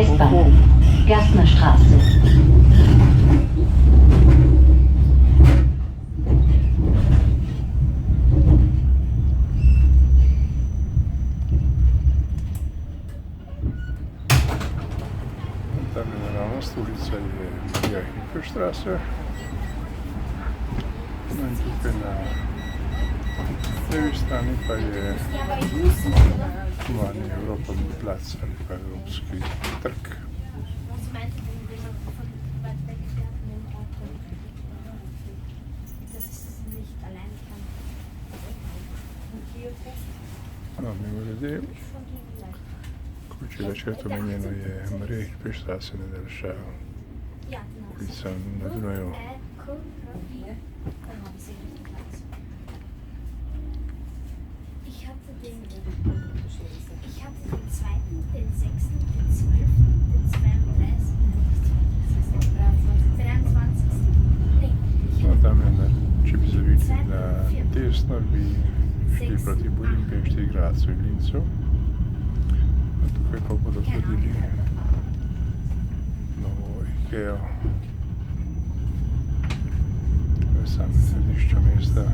Westbahnhof, Gerstnerstraße. Tam je naravnost ulica je Marija Hilferstraße. No in tukaj na levi strani pa je Vani Evropa plac ali pa Evropski trg. No, mimogrede, če večkrat omenjeno je Marija Hilferstraße nedaljša ulica na Dunaju. No, tam je, če bi zavili na desno, bi šli proti Budimpešti, Grazu in Linzu. Tukaj pa bodo hodili novo Ikeo v samem središču mesta.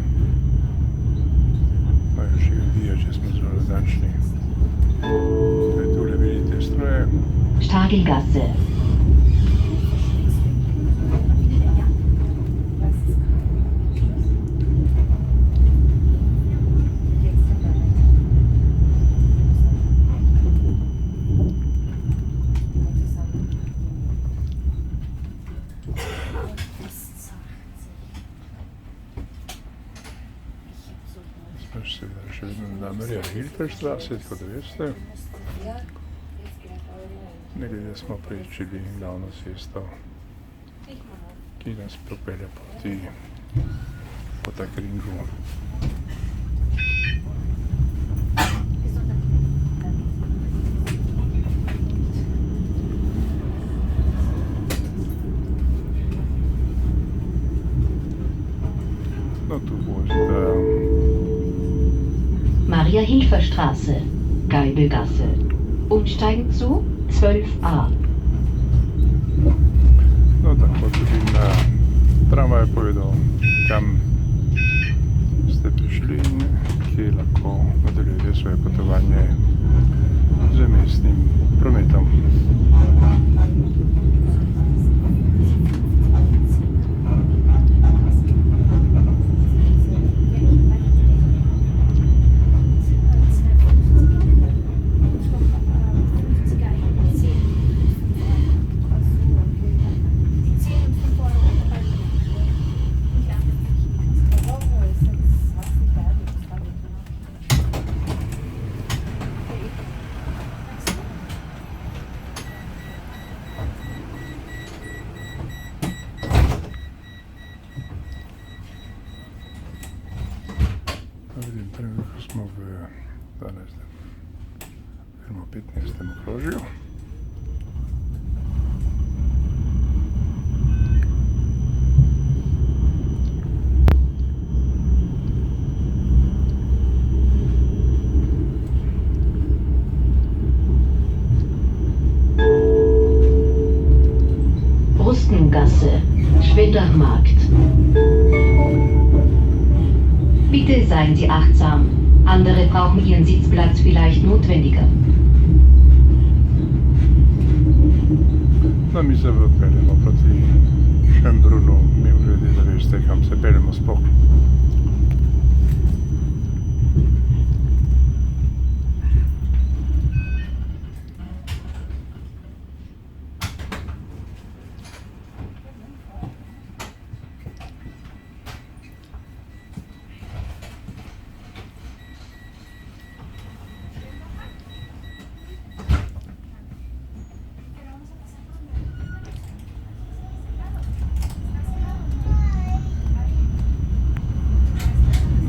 No, in še ljudje, če smo zelo natančni. Tule vidite stroje. Stadelgasse. Seveda še vedno na Marija Hilferstraße, tako da veste. Ne glede smo prečili glavno cesto, ki nas propelje po Takringu. No, tu vozite Maria Hilferstraße, Geibelgasse. Umsteigen zu 12a. No, tako tudi na tramvaj povedal, kam ste prišli in kje lahko nadaljujete svoje potovanje z mestnim prometom. Vidim, trenutno smo v 12. oziroma 15. okrožju. Brustengasse, Schwindermarkt. Bitte seien Sie achtsam. Andere brauchen Ihren Sitzplatz vielleicht notwendiger. No, mi se peljemo proti Schönbrunnu, mimogrede, da veste, kam se peljemo sploh.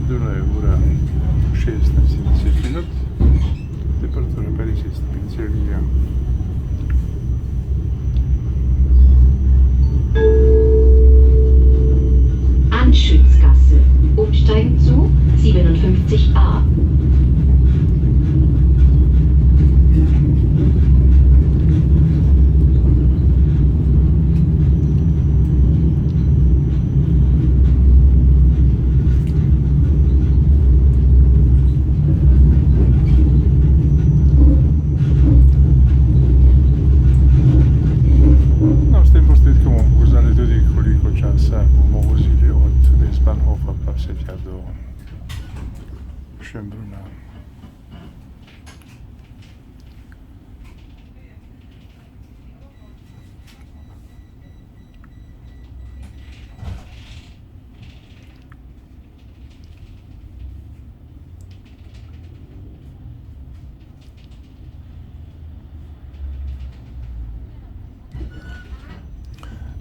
Dunaj je ura 16:10 minut, temperatura 50 stopinj Celzija. Anschützgasse. Umsteigen zu 57a. Schönbrunna.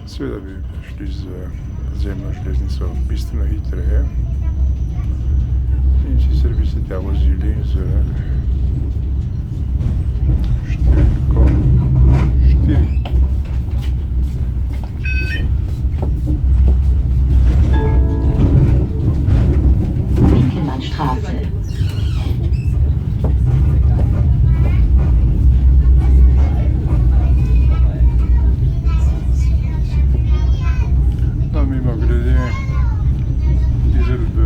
Seveda bi šli z podzemno železnico bistveno hitreje in sicer bi se tja vozili z številko 4. Winkelmannstraße. No, mimogrede, dizel v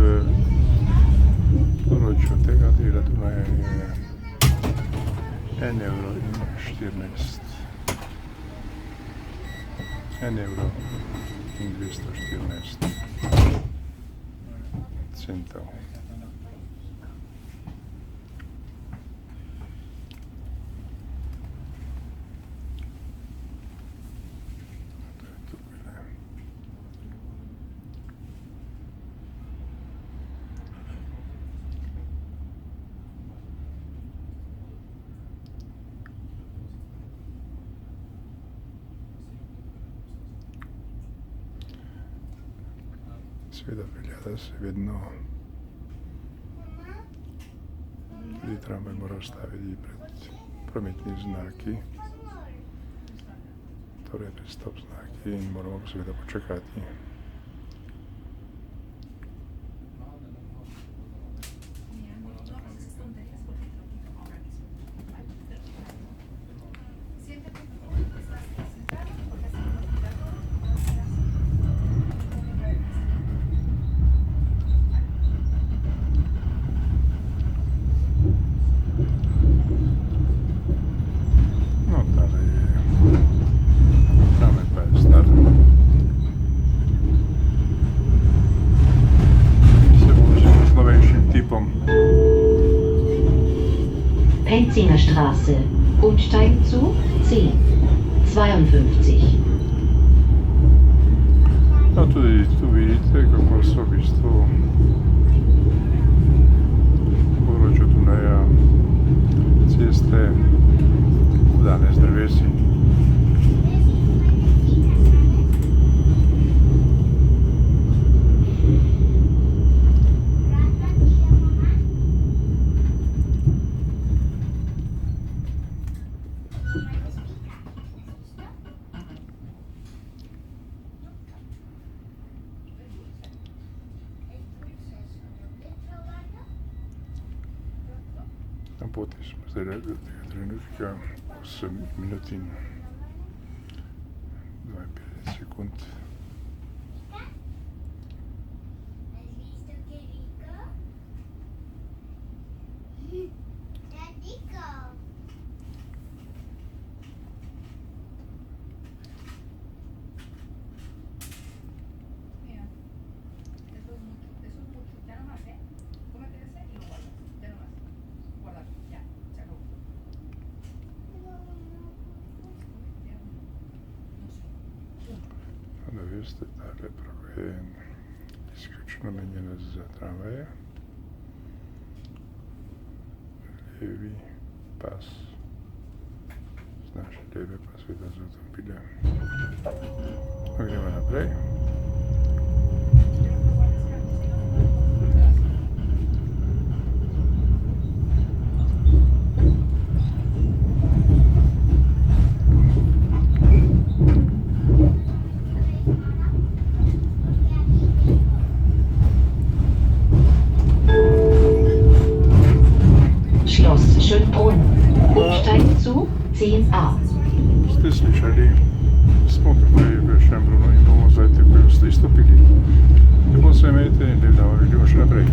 področju tega dela Dunaja je 1,14 evro. 1,214 centov. To je tukaj, ne. Seveda velja, da se vedno tudi tramvaj mora ustaviti pred prometnimi znaki, torej pred stop znaki, in moramo seveda počakati. Penzinger Straße. Umsteigen zu 10:52. No, tudi tu vidite, kako so v bistvu v področju Dunaja ceste obdane z drevesi. Na poti smo zdaj do tega trenutka 8 minut in 52 sekund. Da veste, tale proga je izključno namenjena za tramvaje. Levi pas z naše leve pa seveda za avtomobile. No, gremo naprej. Schönbrunn. Umsteigen zu 10a. Ste slišali? Smo tukaj v Schönbrunnu in bomo zdaj takoj izstopili. Lepo se imejte in lep dan vam želimo še naprej.